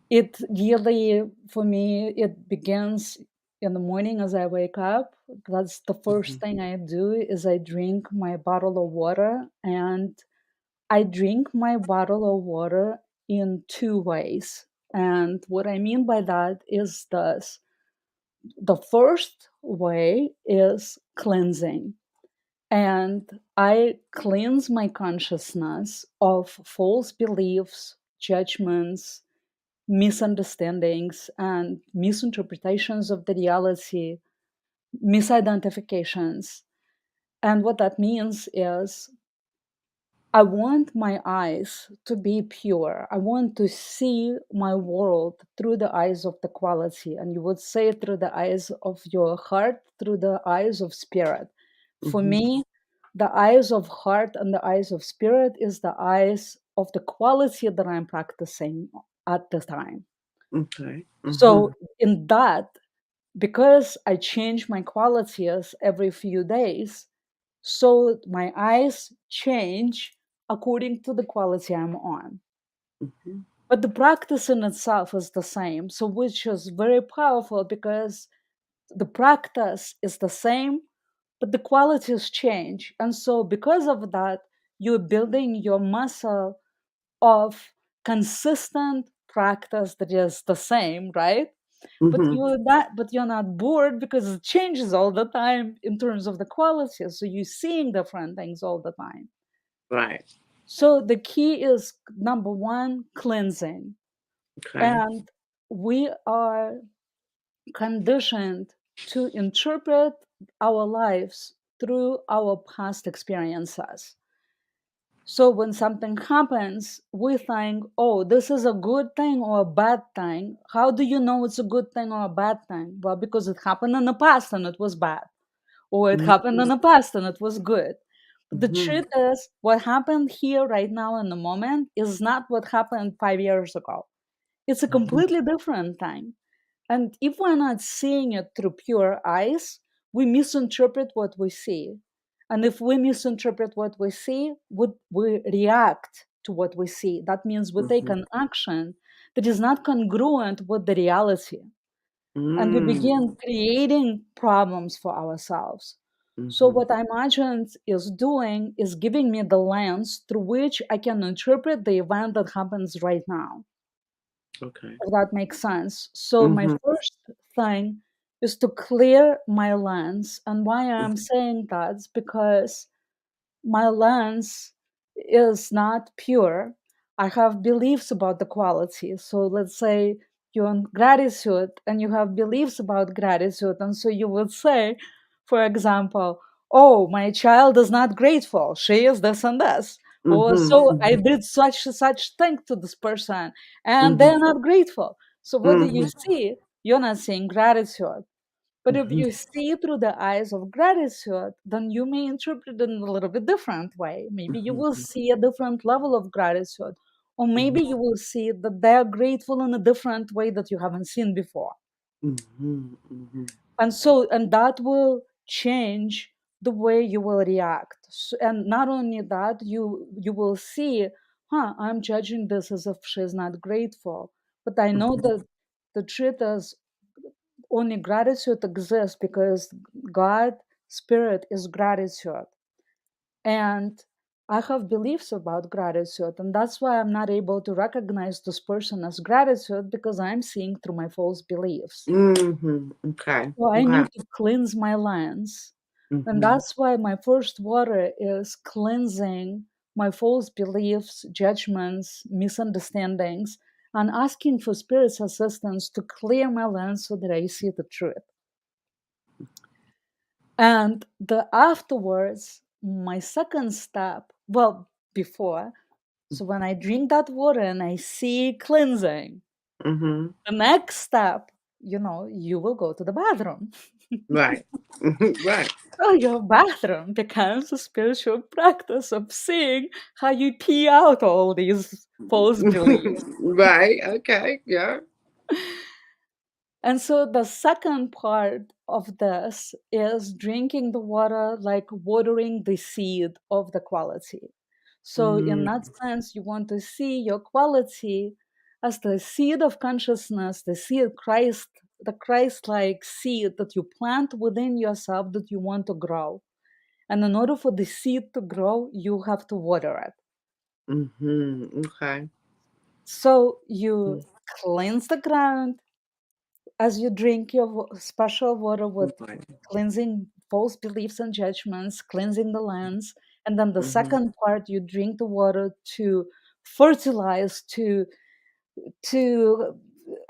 it really, for me, it begins in the morning as I wake up. That's the first Mhm. thing I do is I drink my bottle of water, and I drink my bottle of water in two ways. And what I mean by that is this. The first way is cleansing. And I cleanse my consciousness of false beliefs, judgments, misunderstandings, and misinterpretations of the reality, misidentifications. And what that means is I want my eyes to be pure. I want to see my world through the eyes of the quality. And you would say through the eyes of your heart, through the eyes of spirit. For Mhm. me, the eyes of heart and the eyes of spirit is the eyes of the quality that I'm practicing at the time. Okay. So, Mhm. in that, because I change my qualities every few days, so my eyes change according to the quality I'm on. Mhm. But the practice in itself is the same, so which is very powerful because the practice is the same, but the qualities change. And so, because of that, you're building your muscle of consistent practice that is the same, right? Mhm. But you're not bored because it changes all the time in terms of the quality. So you're seeing different things all the time. Right. So the key is number one, cleansing. Okay. And we are conditioned to interpret our lives through our past experiences. So when something happens, we think, oh, this is a good thing or a bad thing. How do you know it's a good thing or a bad thing? Well, because it happened in the past and it was bad, or it happened in Mhm. the past and it was good. But the Mhm. truth is, what happened here right now in the moment is not what happened 5 years ago. It's a Mhm. completely different thing. And if we're not seeing it through pure eyes, we misinterpret what we see. And if we misinterpret what we see, we react to what we see. That means we take Mhm. an action that is not congruent with the reality. And we Mm. begin creating problems for ourselves. So, Mhm. what I imagined is doing is giving me the lens through which I can interpret the event that happens right now, Okay. if that makes sense. So, my Mhm. first thing is to clear my lens. And why I'm saying that is because my lens is not pure. I have beliefs about the quality. So let's say you're on gratitude and you have beliefs about gratitude. And so you would say, for example, oh, my child is not grateful. She is this and this. Or Mhm. so I Mhm. did such thing to this person and Mhm. they're not grateful. So what do you Mhm. see? You're not seeing gratitude. But if Mhm. you see through the eyes of gratitude, then you may interpret it in a little bit different way. Maybe you will Mhm. see a different level of gratitude, or Mhm. maybe you will see that they're grateful in a different way that you haven't seen before. Mhm. Mhm. And that will change the way you will react. And not only that, you will see, huh, I'm judging this as if she's not grateful. But I know Mhm. that the truth is only gratitude exists because God, Spirit is gratitude. And I have beliefs about gratitude, and that's why I'm not able to recognize this person as gratitude because I'm seeing through my false beliefs. Mhm. Okay. So I Okay. need to cleanse my lens. And Mhm. that's why my first water is cleansing my false beliefs, judgments, misunderstandings, and asking for Spirit's assistance to clear my lens so that I see the truth. And the afterwards, my second step, well, before, so when I drink that water and I see cleansing, Mhm. the next step, you will go to the bathroom. Right. Right. So your bathroom becomes a spiritual practice of seeing how you pee out all these false beliefs. Right. Okay. Yeah. And so the second part of this is drinking the water like watering the seed of the quality. So, in Mm, that sense, you want to see your quality as the seed of consciousness, the seed Christ, the Christ like seed that you plant within yourself that you want to grow. And in order for the seed to grow, you have to water it. okay. So, you cleanse the ground as you drink your special water with cleansing false beliefs and judgments, cleansing the lands. And then the Mm-hmm. second part, you drink the water to fertilize, to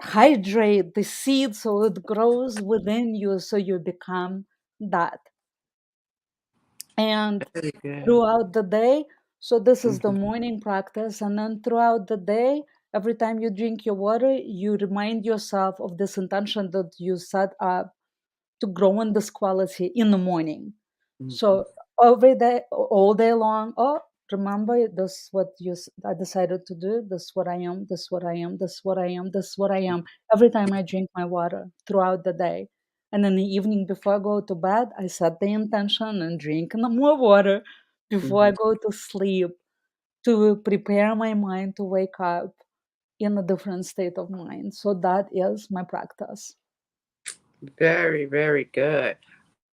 hydrate the seed so it grows within you, so you become that. And Very good. throughout the day, so this is the Mm-hmm. morning practice, and then throughout the day, every time you drink your water, you remind yourself of this intention that you set up to grow in this quality in the morning. Mm-hmm. So every day, all day long, oh, remember this what I decided to do. This what I am. This what I am. This what I am. This what I am. Every time I drink my water throughout the day, and in the evening before I go to bed, I set the intention and drink no more water before I Mm-hmm. go to sleep to prepare my mind to wake up in a different state of mind. So that is my practice. Very, very good.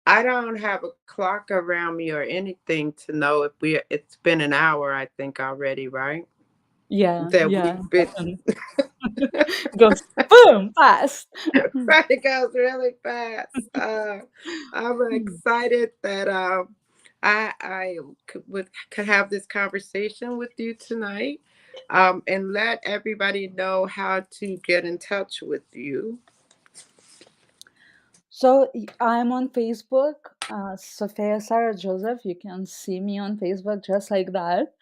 I don't have a clock around me or anything to know if we. It's been an hour, I think already, right? Yeah, That yeah, we've been. definitely. Goes boom fast. It goes really fast. I'm Mm. excited that I could have this conversation with you tonight, and let everybody know how to get in touch with you. So I'm on Facebook, Sophia Sarah Joseph. You can see me on Facebook just like that.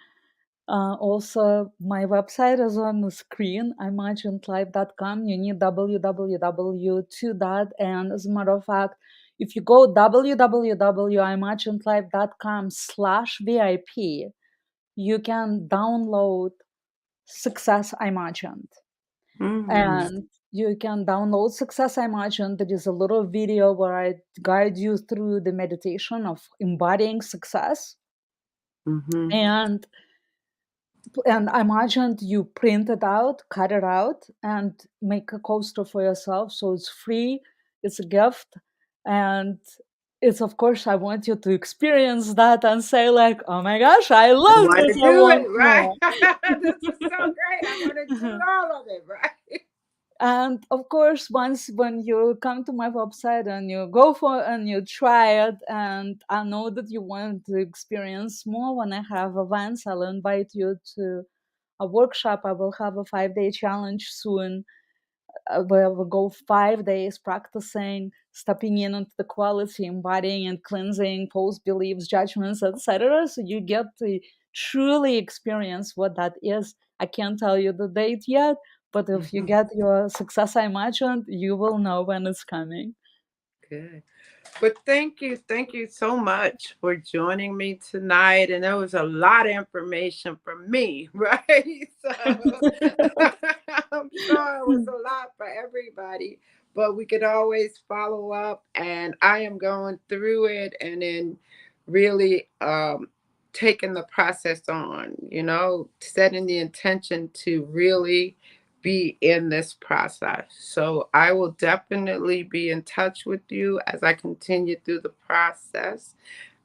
Also, my website is on the screen, imaginedlife.com. You need www to that. And as a matter of fact, if you go www.imaginedlife.com/VIP, you can download Success Imagined. Mm, And you can download Success Imagined. There is a little video where I guide you through the meditation of embodying success. mm-hmm. And I imagined you print it out, cut it out, and make a coaster for yourself. So it's free, it's a gift, and it's of course I want you to experience that and say like, oh my gosh, I I love want this, to I do want it right. more. This is so great. I want to do all of it right. And of course, once when you come to my website and you go for and you try it, and I know that you want to experience more, when I have events, I'll invite you to a workshop. I will have a 5-day challenge soon, where we go 5 days practicing stepping in into the quality, embodying and cleansing false beliefs, judgments, etc. So you get to truly experience what that is. I can't tell you the date yet, but if you get your success I imagined, you will know when it's coming. Good. But thank you so much for joining me tonight. And there was a lot of information from me, right? So I'm sure it was a lot for everybody, but we could always follow up. And I am going through it and then really taking the process on, setting the intention to really be in this process. So I will definitely be in touch with you as I continue through the process.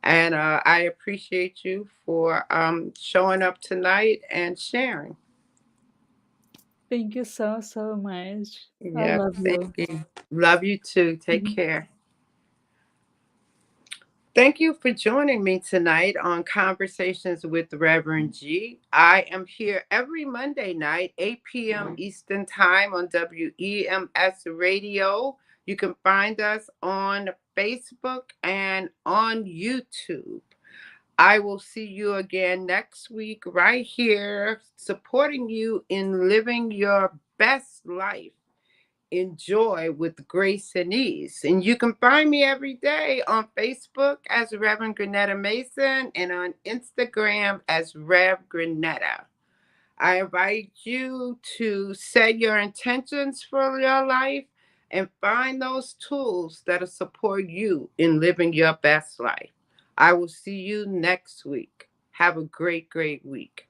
And I appreciate you for showing up tonight and sharing. Thank you so, so much. I Yeah, love thank you. you. Love you too. Take Mhm. care. Thank you for joining me tonight on Conversations with Reverend G. I am here every Monday night, 8 p.m. Eastern Time on WEMS Radio. You can find us on Facebook and on YouTube. I will see you again next week, right here, supporting you in living your best life. Enjoy with grace and ease. And you can find me every day on Facebook as Reverend Granetta Mason and on Instagram as Rev Granetta. I invite you to set your intentions for your life and find those tools that'll support you in living your best life. I will see you next week. Have a great, great week.